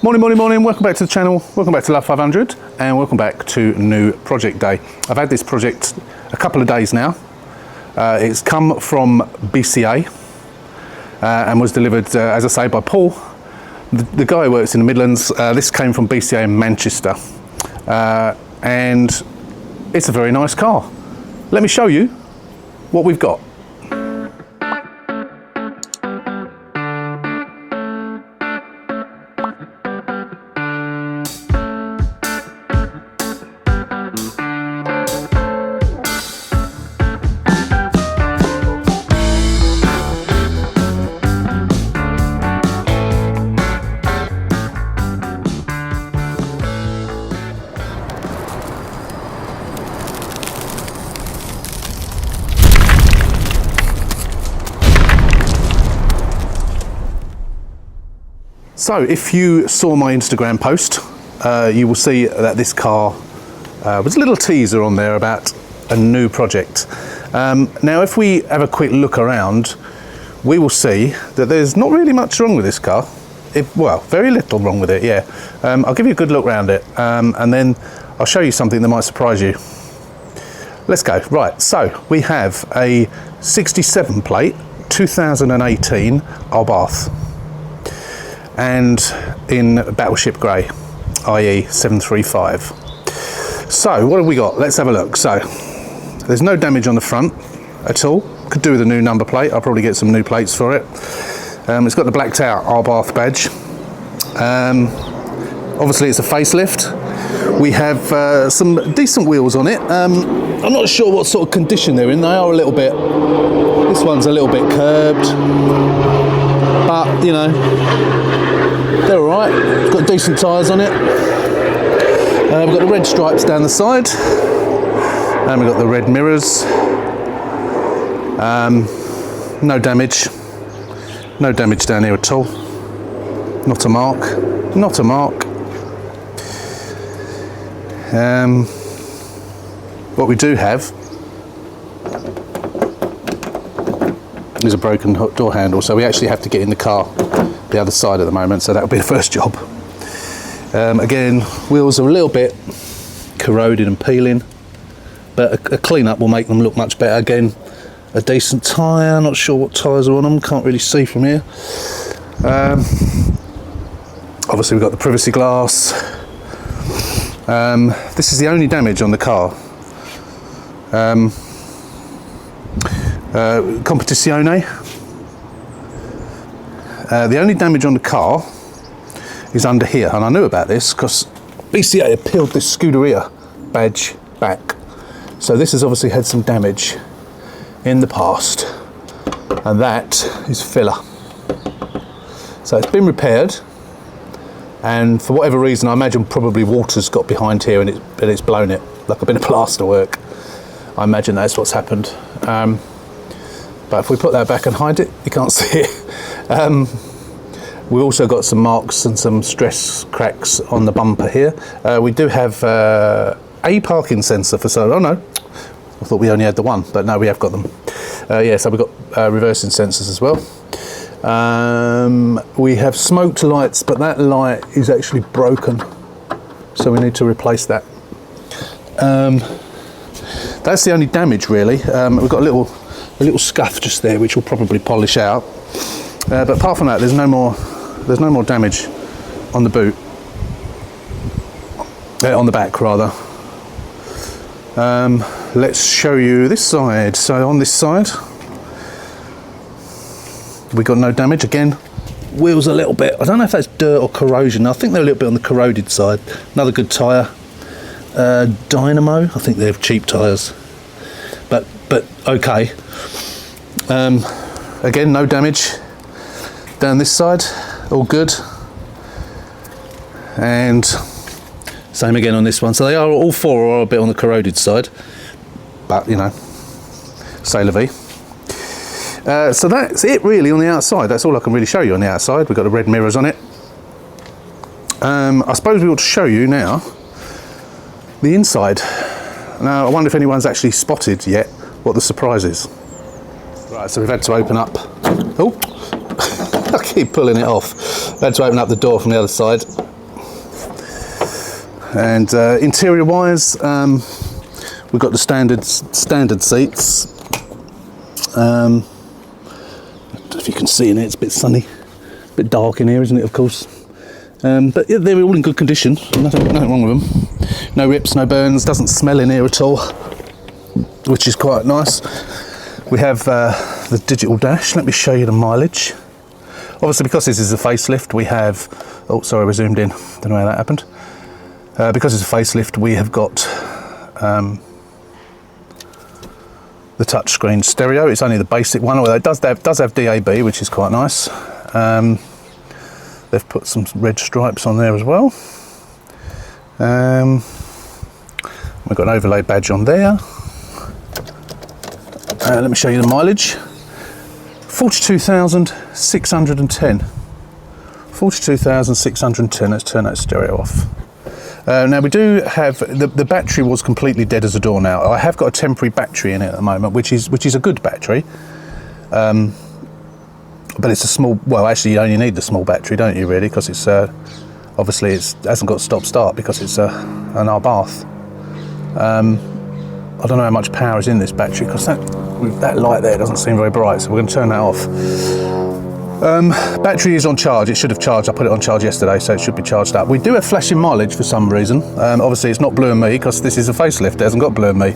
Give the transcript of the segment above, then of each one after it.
Morning, welcome back to the channel, welcome back to Love 500 and welcome back to new project day. I've had this project a couple of days now. It's come from BCA and was delivered, as I say, by Paul, the guy who works in the Midlands. This came from BCA in Manchester and it's a very nice car. Let me show you what we've got. So if you saw my Instagram post, you will see that this car was a little teaser on there about a new project. Now if we have a quick look around, we will see that there's not really much wrong with this car. Well, very little wrong with it, yeah. I'll give you a good look around it and then I'll show you something that might surprise you. Let's go. Right, so we have a 67 plate 2018 Abarth, and in battleship grey, i.e. 735. So what have we got? Let's have a look. So there's no damage on the front at all. Could do with a new number plate. I'll probably get some new plates for it. It's got the blacked out Abarth badge. Obviously it's a facelift. We have some decent wheels on it. I'm not sure what sort of condition they're in. They are a little bit, this one's a little bit curbed, but you know, they're all right. It's got decent tyres on it. We've got the red stripes down the side, and we've got the red mirrors. No damage down here at all. Not a mark. What we do have is a broken door handle, so we actually have to get in the car the other side at the moment, so that'll be the first job. Again, wheels are a little bit corroded and peeling, but a clean up will make them look much better. Again, a decent tyre, not sure what tyres are on them, can't really see from here. Obviously we've got the privacy glass. This is the only damage on the car. Competizione. The only damage on the car is under here, and I knew about this because BCA had peeled this Scuderia badge back. So this has obviously had some damage in the past, and that is filler. So it's been repaired, and for whatever reason, I imagine probably water's got behind here and it's blown it, like a bit of plaster work. I imagine that's what's happened. But if we put that back and hide it, you can't see it. We also got some marks and some stress cracks on the bumper here. We do have a parking sensor for sale. Oh no, I thought we only had the one, but no, we have got them. Yeah, so we've got reversing sensors as well. We have smoked lights, but that light is actually broken, so we need to replace that. That's the only damage really. We've got a little scuff just there, which will probably polish out. But apart from that, there's no more damage on the boot, on the back rather. Let's show you this side. So on this side, we got no damage. Again, wheels a little bit. I don't know if that's dirt or corrosion. I think they're a little bit on the corroded side. Another good tyre. Dynamo. I think they're cheap tyres, but okay. Again, no damage down this side, all good, and same again on this one. So they are all four are a bit on the corroded side, but you know, c'est la vie. So that's it really on the outside. That's all I can really show you on the outside. We've got the red mirrors on it. I suppose we ought to show you now the inside. Now I wonder if anyone's actually spotted yet what the surprise is. Right, so we've had to open up. Oh, I keep pulling it off. Had to open up the door from the other side. And interior wise, we've got the standard seats. I don't know if you can see in it, it's a bit sunny, a bit dark in here, isn't it, of course. But yeah, they're all in good condition, nothing wrong with them. No rips, no burns, doesn't smell in here at all, which is quite nice. We have the digital dash. Let me show you the mileage. Obviously, because this is a facelift, we have, oh sorry, we zoomed in, don't know how that happened. Because it's a facelift, we have got the touchscreen stereo. It's only the basic one, although it does have DAB, which is quite nice. They've put some red stripes on there as well. We've got an overlay badge on there. Let me show you the mileage. 42,610. 42,610. Let's turn that stereo off. Now we do have the battery was completely dead as a door. Now I have got a temporary battery in it at the moment, which is a good battery. But it's a small. Well, actually, you only need the small battery, don't you? Really, because it's obviously it hasn't got stop-start because it's an Abarth. I don't know how much power is in this battery because that light there doesn't seem very bright, so we're going to turn that off. Battery is on charge. It should have charged. I put it on charge yesterday, so it should be charged up. We do have flashing mileage for some reason. Obviously, it's not Blue and Me because this is a facelift. It hasn't got Blue and Me.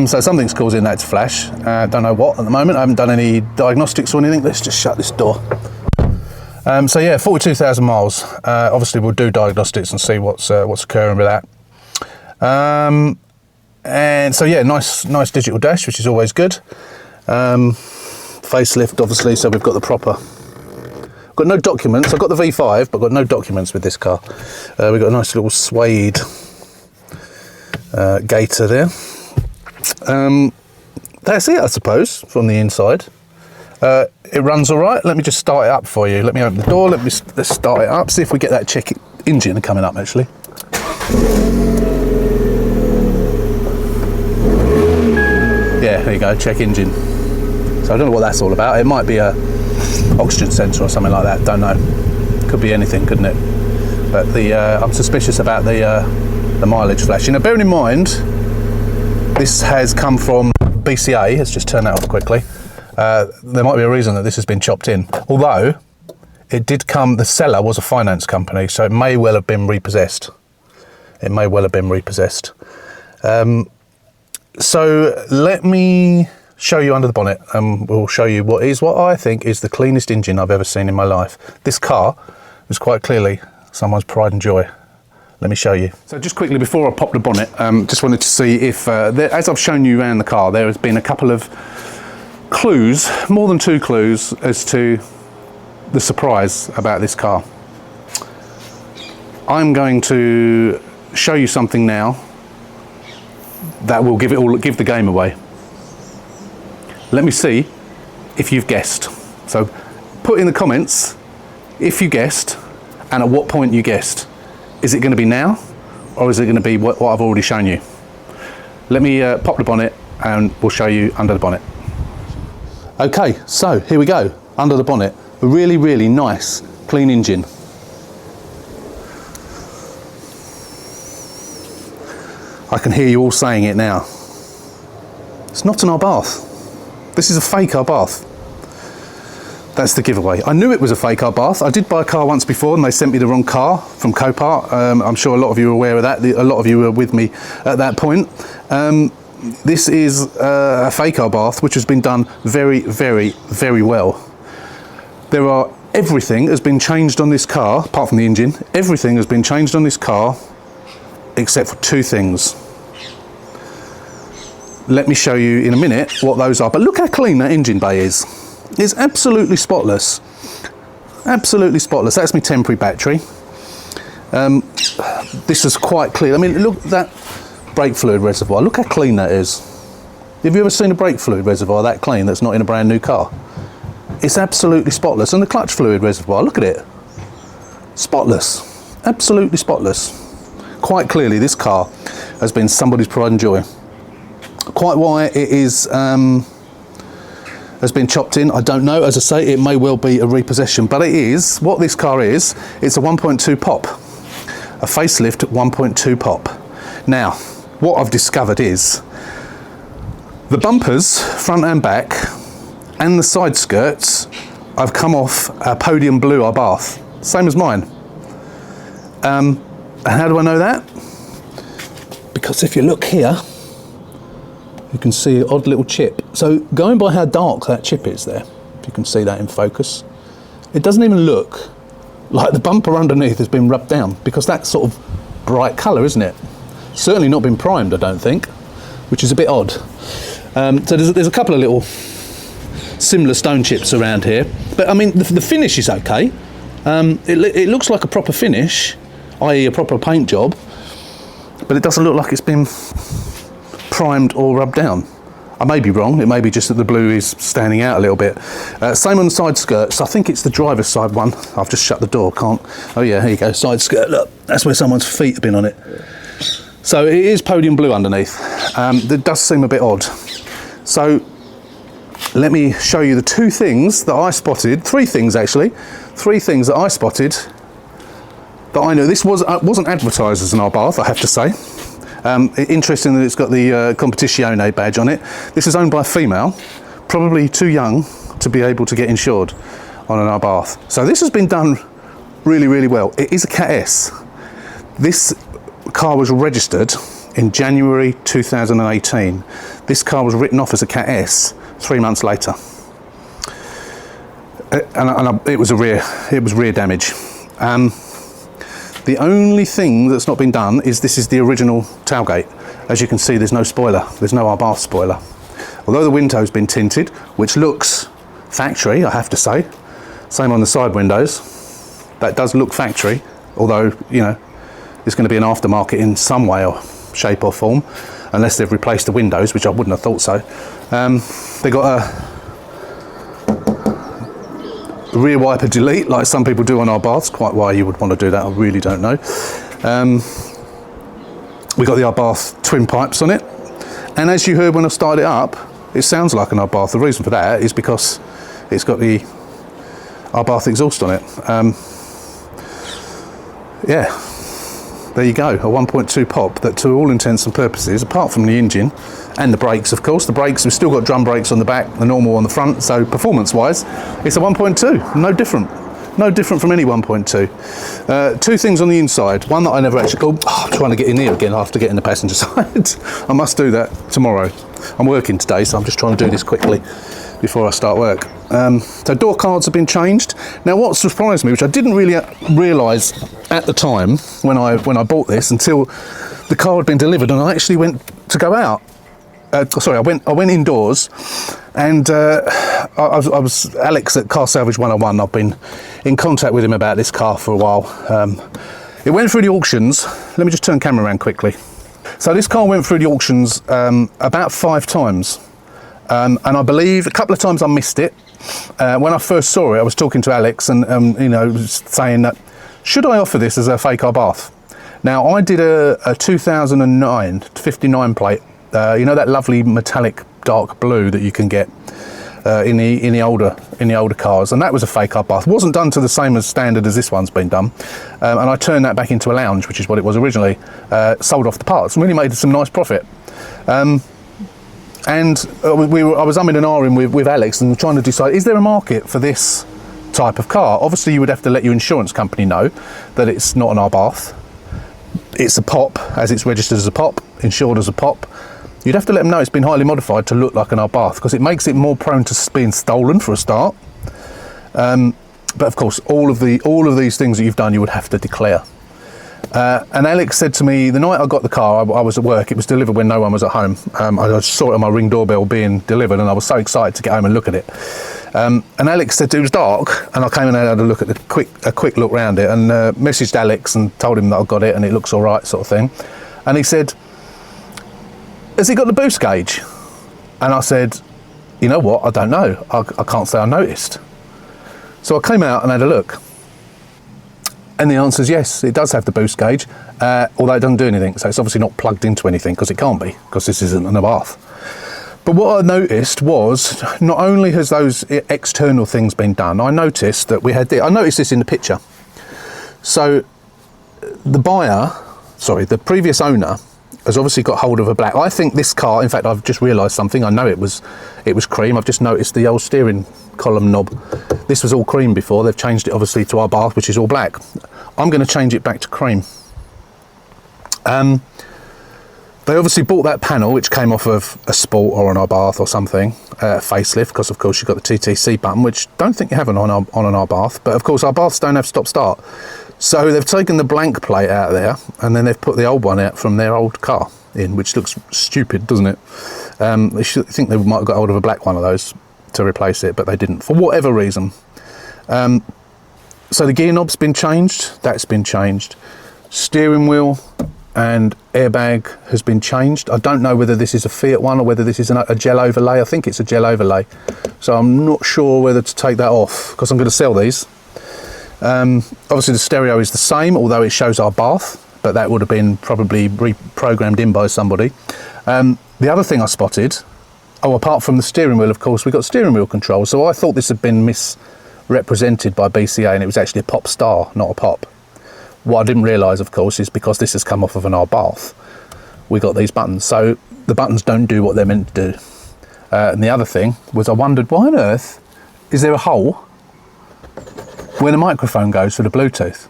So something's causing that to flash. Don't know what at the moment. I haven't done any diagnostics or anything. Let's just shut this door. So yeah, 42,000 miles. Obviously, we'll do diagnostics and see what's occurring with that. And so yeah, nice digital dash, which is always good. Facelift, obviously, so we've got the proper. Got no documents. I've got the V5, but got no documents with this car. We've got a nice little suede gaiter there. That's it, I suppose, from the inside. It runs all right. Let me just start it up for you. Let me open the door. Let's start it up. See if we get that check engine coming up, actually. Yeah, there you go, check engine. So I don't know what that's all about. It might be a oxygen sensor or something like that, don't know. Could be anything, couldn't it? But I'm suspicious about the mileage flashing. Now bearing in mind, this has come from BCA. Let's just turn that off quickly. There might be a reason that this has been chopped in. Although, it did come, the seller was a finance company, so it may well have been repossessed. It may well have been repossessed. So let me show you under the bonnet and we'll show you what I think is the cleanest engine I've ever seen in my life. This car was quite clearly someone's pride and joy. Let me show you. So just quickly before I pop the bonnet, just wanted to see if, as I've shown you around the car, there has been a couple of clues, more than 2 clues, as to the surprise about this car. I'm going to show you something now that will give the game away. Let me see if you've guessed. So put in the comments if you guessed and at what point you guessed. Is it going to be now or is it going to be what I've already shown you? Let me pop the bonnet and we'll show you under the bonnet. Okay, so here we go, under the bonnet. A really, really nice, clean engine. I can hear you all saying it now. It's not an Abarth. This is a fake Abarth. That's the giveaway. I knew it was a fake Abarth. I did buy a car once before and they sent me the wrong car from Copart. I'm sure a lot of you are aware of that. A lot of you were with me at that point. This is a fake Abarth which has been done very, very, very well. Everything has been changed on this car, apart from the engine. Everything has been changed on this car except for 2 things. Let me show you in a minute what those are. But look how clean that engine bay is. It's absolutely spotless. Absolutely spotless. That's my temporary battery. This is quite clear. I mean, look at that brake fluid reservoir. Look how clean that is. Have you ever seen a brake fluid reservoir that clean that's not in a brand new car? It's absolutely spotless. And the clutch fluid reservoir, look at it. Spotless. Absolutely spotless. Quite clearly, this car has been somebody's pride and joy. Quite why it is has been chopped in, I don't know. As I say, it may well be a repossession, but it is what this car is. It's a 1.2 pop. a facelift 1.2 pop. Now, what I've discovered is the bumpers, front and back, and the side skirts, I've come off a podium blue Abarth, same as mine. And how do I know that? Because if you look here, you can see an odd little chip. So going by how dark that chip is there, if you can see that in focus, it doesn't even look like the bumper underneath has been rubbed down, because that's sort of bright colour, isn't it? Certainly not been primed, I don't think, which is a bit odd. So there's a couple of little similar stone chips around here, but I mean the finish is okay. It looks like a proper finish, i.e. a proper paint job, but it doesn't look like it's been primed or rubbed down. I may be wrong, it may be just that the blue is standing out a little bit. Same on the side skirts. I think it's the driver's side one. I've just shut the door, can't. Oh yeah, here you go, side skirt, look, that's where someone's feet have been on it. So it is podium blue underneath. It does seem a bit odd. So let me show you the two things that I spotted, three things actually, three things that I spotted that I knew. This wasn't advertised as an Abarth, I have to say. Interesting that it's got the Competizione badge on it. This is owned by a female, probably too young to be able to get insured on an Abarth. So this has been done really, really well. It is a Cat S. This car was registered in January 2018. This car was written off as a Cat S 3 months later. It was rear damage. The only thing that's not been done is this is the original tailgate. As you can see, there's no spoiler. There's no Abarth spoiler. Although the window's been tinted, which looks factory, I have to say. Same on the side windows. That does look factory, although, you know, it's going to be an aftermarket in some way or shape or form, unless they've replaced the windows, which I wouldn't have thought so. They got a rear wiper delete, like some people do on our Abarths. Quite why you would want to do that, I really don't know. We got the Abarth twin pipes on it, and as you heard when I started it up, it sounds like an Abarth. The reason for that is because it's got the Abarth exhaust on it. Yeah, there you go, a 1.2 pop that to all intents and purposes, apart from the engine and the brakes, of course, the brakes, we've still got drum brakes on the back, the normal on the front, so performance wise it's a 1.2, no different from any 1.2. Two things on the inside, one that I never actually, I'm trying to get in here again after getting the passenger side. I must do that tomorrow. I'm working today, so I'm just trying to do this quickly before I start work. So door cards have been changed. Now what surprised me, which I didn't really realise at the time when I bought this, until the car had been delivered and I actually went to go out. I went indoors, and I was Alex at Car Salvage 101. I've been in contact with him about this car for a while. It went through the auctions. Let me just turn the camera around quickly. So this car went through the auctions about 5 times. And I believe a couple of times I missed it. When I first saw it, I was talking to Alex and you know, saying that, should I offer this as a fake Abarth? Now I did a 2009 59 plate, you know, that lovely metallic dark blue that you can get in the older cars, and that was a fake Abarth. It wasn't done to the same as standard as this one's been done, and I turned that back into a lounge, which is what it was originally. Sold off the parts and really made some nice profit. And I was umming and ahhing with Alex and trying to decide, is there a market for this type of car? Obviously you would have to let your insurance company know that it's not an Abarth. It's a pop, as it's registered as a pop, insured as a pop. You'd have to let them know it's been highly modified to look like an Abarth, because it makes it more prone to being stolen for a start. But of course, all of these things that you've done, you would have to declare. And Alex said to me, the night I got the car, I was at work, it was delivered when no one was at home. I saw it on my Ring doorbell being delivered, and I was so excited to get home and look at it. And Alex said it was dark, and I came and had a look at a quick look round it, and messaged Alex and told him that I got it and it looks all right, sort of thing. And he said, has it got the boost gauge? And I said, you know what, I don't know. I can't say I noticed. So I came out and had a look. And the answer is yes, it does have the boost gauge, although it doesn't do anything. So it's obviously not plugged into anything, because it can't be, because this isn't an Abarth. But what I noticed was, not only has those external things been done, I noticed that I noticed this in the picture. So the buyer, sorry, the previous owner has obviously got hold of a black. I think this car, in fact, I've just realised something. I know it was cream. I've just noticed the old steering column knob. This was all cream before. They've changed it obviously to Abarth, which is all black. I'm going to change it back to cream. They obviously bought that panel, which came off of a Sport or an Abarth or something, facelift, because of course you've got the TTC button, which don't think you have on an Abarth, but of course Abarths don't have stop-start. So they've taken the blank plate out of there, and then they've put the old one out from their old car in, which looks stupid, doesn't it? They should think they might have got hold of a black one of those to replace it, but they didn't, for whatever reason. So the gear knob's been changed, that's been changed. Steering wheel and airbag has been changed. I don't know whether this is a Fiat one or whether this is a gel overlay. I think it's a gel overlay. So I'm not sure whether to take that off, because I'm going to sell these. Obviously the stereo is the same, although it shows Abarth, but that would have been probably reprogrammed in by somebody. The other thing I spotted, apart from the steering wheel, of course, we've got steering wheel control. So I thought this had been misrepresented by BCA, and it was actually a Pop Star, not a Pop. What I didn't realise, of course, is because this has come off of an Abarth, we got these buttons. So the buttons don't do what they're meant to do. And the other thing was, I wondered, why on earth is there a hole where the microphone goes for the Bluetooth?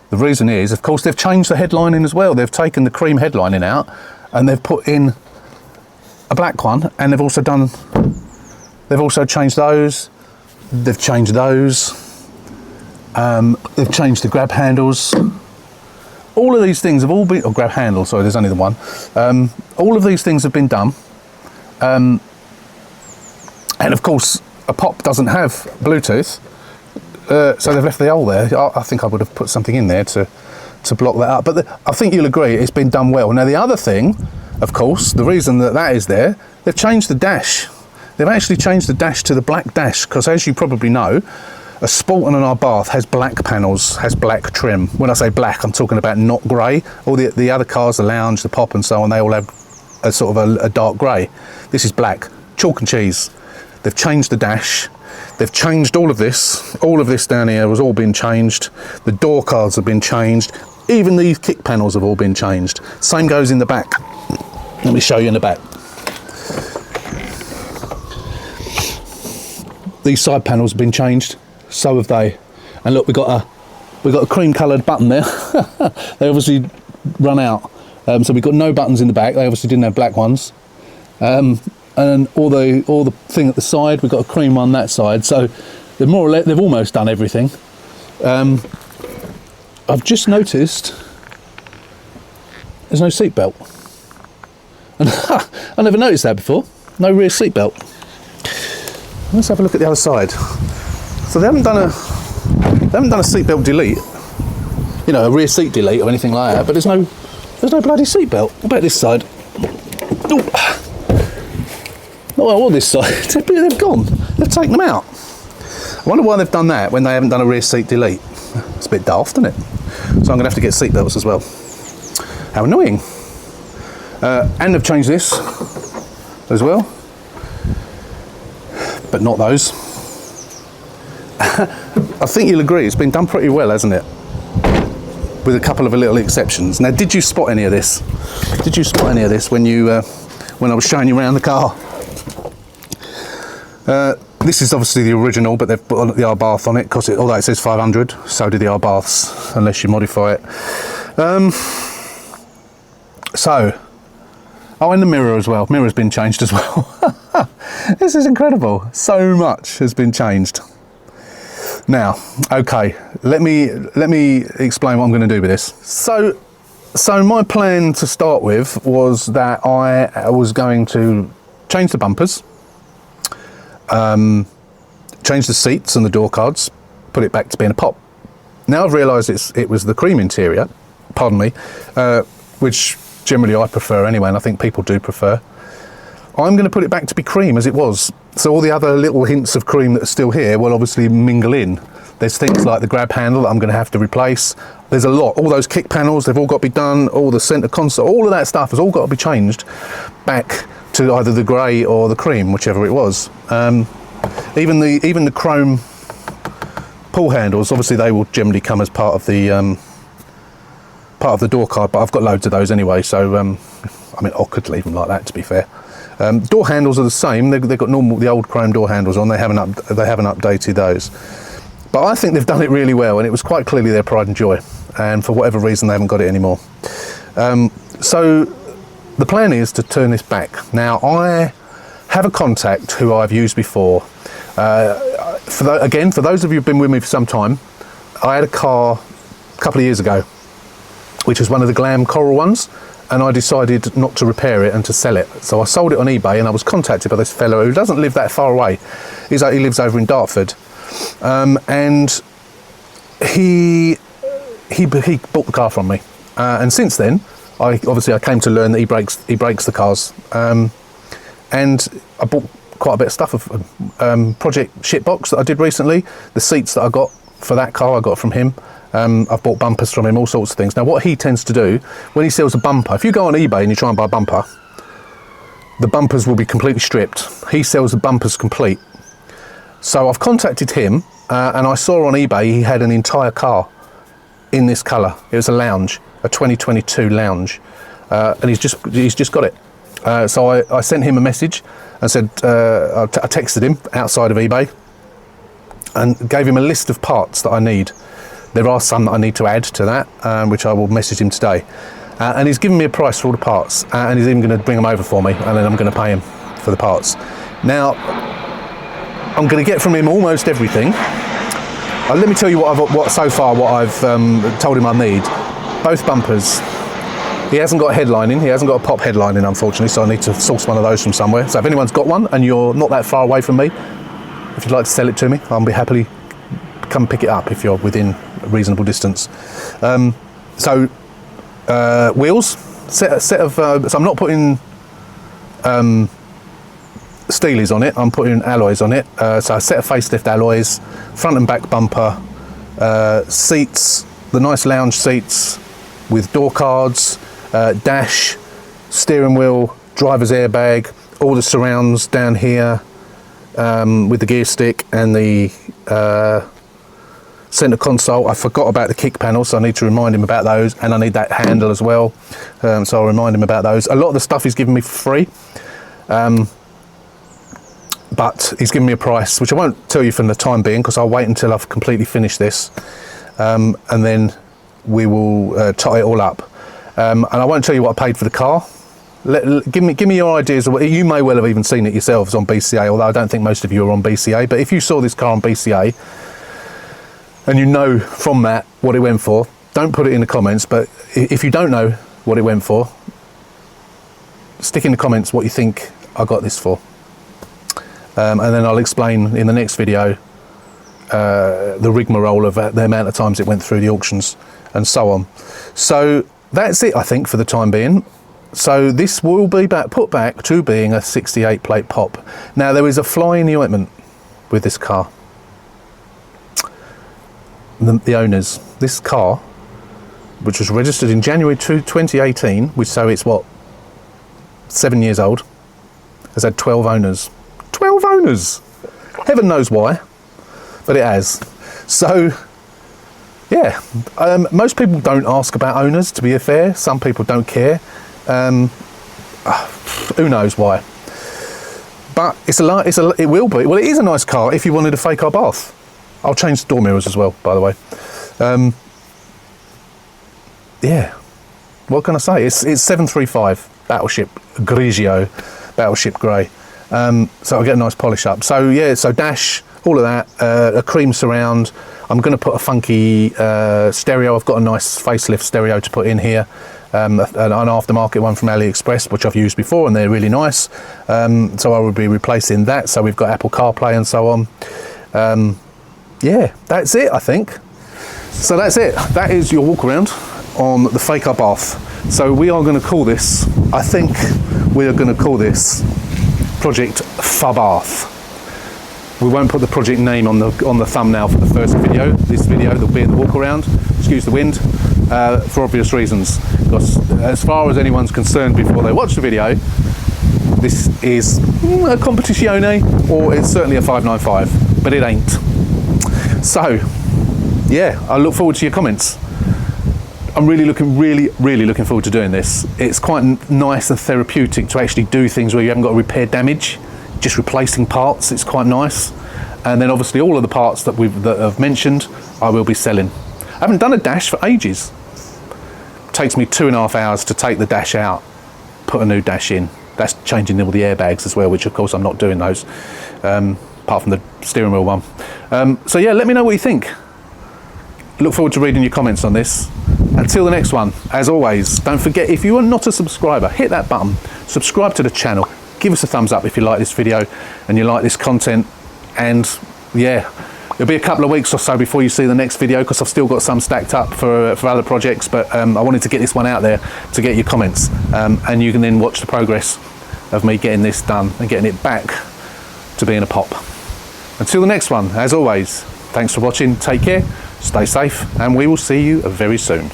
The reason is, of course, they've changed the headlining as well. They've taken the cream headlining out and they've put in a black one, and they've also changed those. They've changed those. They've changed the grab handles. All of these things have all been, grab handle, sorry, there's only the one. All of these things have been done. And of course, a Pop doesn't have Bluetooth. So they've left the hole there. I think I would have put something in there to block that up. But I think you'll agree it's been done well. Now the other thing, of course, the reason that is there, they've changed the dash. They've actually changed the dash to the black dash, because as you probably know, a Sport and an Abarth has black panels, has black trim. When I say black, I'm talking about not grey. All the other cars, the Lounge, the Pop and so on, they all have a sort of a dark grey. This is black, chalk and cheese. They've changed the dash. They've changed all of this. All of this down here has all been changed. The door cards have been changed. Even these kick panels have all been changed. Same goes in the back. Let me show you in the back. These side panels have been changed. So have they. And look, we've got a cream coloured button there. They obviously run out. So we've got no buttons in the back. They obviously didn't have black ones. And all the thing at the side, we've got a cream one that side. So they've more or less, they've almost done everything. I've just noticed there's no seat belt. And I never noticed that before. No rear seat belt. Let's have a look at the other side. So they haven't done a seatbelt delete, you know, a rear seat delete or anything like that. But there's no bloody seatbelt. What about this side? Oh, well, all this side. They've gone. They've taken them out. I wonder why they've done that when they haven't done a rear seat delete. It's a bit daft, isn't it? So I'm going to have to get seatbelts as well. How annoying. And they've changed this as well, but not those. I think you'll agree it's been done pretty well, hasn't it? With a couple of little exceptions. Now, did you spot any of this? Did you spot any of this when I was showing you around the car? This is obviously the original, but they've put the Abarth on it, because although it says 500, so do the Abarths, unless you modify it. And the mirror as well. Mirror's been changed as well. This is incredible. So much has been changed. Now, okay, let me explain what I'm going to do with this. So my plan to start with was that I was going to change the bumpers, change the seats and the door cards, put it back to being a Pop. Now I've realised it was the cream interior, pardon me, which generally I prefer anyway, and I think people do prefer. I'm going to put it back to be cream as it was. So all the other little hints of cream that are still here will obviously mingle in. There's things like the grab handle that I'm going to have to replace. There's a lot. All those kick panels, they've all got to be done. All the centre console, all of that stuff has all got to be changed back to either the grey or the cream, whichever it was. Even the chrome pull handles, obviously they will generally come as part of the part of the door card, but I've got loads of those anyway, so I mean, I could leave them like that, to be fair. Door handles are the same. They've got the old chrome door handles on. They haven't updated those, but I think they've done it really well, and it was quite clearly their pride and joy, and for whatever reason they haven't got it anymore. So the plan is to turn this back. Now, I have a contact who I've used before. For those of you who've been with me for some time, I had a car a couple of years ago, which was one of the Glam Coral ones, and I decided not to repair it and to sell it. So I sold it on eBay, and I was contacted by this fellow who doesn't live that far away. He lives over in Dartford, and he bought the car from me. And since then, I came to learn that he breaks the cars, and I bought quite a bit of stuff of Project Shitbox that I did recently. The seats that I got for that car, I got from him. I've bought bumpers from him, all sorts of things. Now, what he tends to do when he sells a bumper, if you go on eBay and you try and buy a bumper, the bumpers will be completely stripped. He sells the bumpers complete. So I've contacted him, and I saw on eBay he had an entire car in this colour. It was a Lounge, a 2022 Lounge, and he's just got it. So I sent him a message and said, I texted him outside of eBay and gave him a list of parts that I need. There are some that I need to add to that, which I will message him today. And he's given me a price for all the parts, and he's even going to bring them over for me, and then I'm going to pay him for the parts. Now, I'm going to get from him almost everything. Let me tell you what I've told him I need. Both bumpers. He hasn't got a headlining. He hasn't got a pop headlining, unfortunately, so I need to source one of those from somewhere. So if anyone's got one and you're not that far away from me, if you'd like to sell it to me, I'll be happily come pick it up if you're within a reasonable distance. Wheels, set of. So I'm not putting Steelies on it. I'm putting alloys on it. So a set of facelift alloys, front and back bumper, seats, the nice lounge seats with door cards, dash, steering wheel, driver's airbag, all the surrounds down here with the gear stick and the centre console. I forgot about the kick panel, so I need to remind him about those, and I need that handle as well, so I'll remind him about those. A lot of the stuff he's given me for free, but he's given me a price which I won't tell you from the time being, because I'll wait until I've completely finished this, and then we will tie it all up, and I won't tell you what I paid for the car. Give me your ideas of what you may well have even seen it yourselves on BCA, although I don't think most of you are on BCA. But if you saw this car on BCA and you know from that what it went for, don't put it in the comments. But if you don't know what it went for, stick in the comments what you think I got this for, and then I'll explain in the next video the rigmarole of the amount of times it went through the auctions and so on. So that's it, I think, for the time being. So this will be put back to being a 68 plate pop. Now, there is a fly in the ointment with this car. The owners, this car, which was registered in January 2018, so it's what, 7 years old, has had 12 owners. 12 owners! Heaven knows why, but it has. So, yeah, most people don't ask about owners, to be fair. Some people don't care. Who knows why? But it will be. Well, it is a nice car if you wanted a fake Abarth. I'll change the door mirrors as well, by the way. Yeah, what can I say? It's 735 Battleship Grigio, Battleship Grey. So I'll get a nice polish up. So yeah, so dash, all of that, a cream surround. I'm going to put a funky stereo. I've got a nice facelift stereo to put in here. An aftermarket one from AliExpress, which I've used before, and they're really nice. So I will be replacing that. So we've got Apple CarPlay and so on. Yeah, that's it, I think. So that's it. That is your walk around on the fake Abarth. So we are going to call this, I think we are going to call this Project Fabarth. We won't put the project name on the thumbnail for the first video. This video that will be in the walk around, excuse the wind, for obvious reasons. Because as far as anyone's concerned before they watch the video, this is a competizione, or it's certainly a 595, but it ain't. So, yeah, I look forward to your comments. I'm really looking forward to doing this. It's quite nice and therapeutic to actually do things where you haven't got to repair damage, just replacing parts. It's quite nice. And then obviously all of the parts that I've mentioned, I will be selling. I haven't done a dash for ages. It takes me 2.5 hours to take the dash out, put a new dash in. That's changing all the airbags as well, which of course I'm not doing those, apart from the steering wheel one. So yeah, let me know what you think. Look forward to reading your comments on this. Until the next one, as always, don't forget, if you are not a subscriber, hit that button, subscribe to the channel, give us a thumbs up if you like this video and you like this content. And yeah, it'll be a couple of weeks or so before you see the next video, because I've still got some stacked up for other projects, but I wanted to get this one out there to get your comments, and you can then watch the progress of me getting this done and getting it back to being a pop. Until the next one, as always, thanks for watching, take care, stay safe, and we will see you very soon.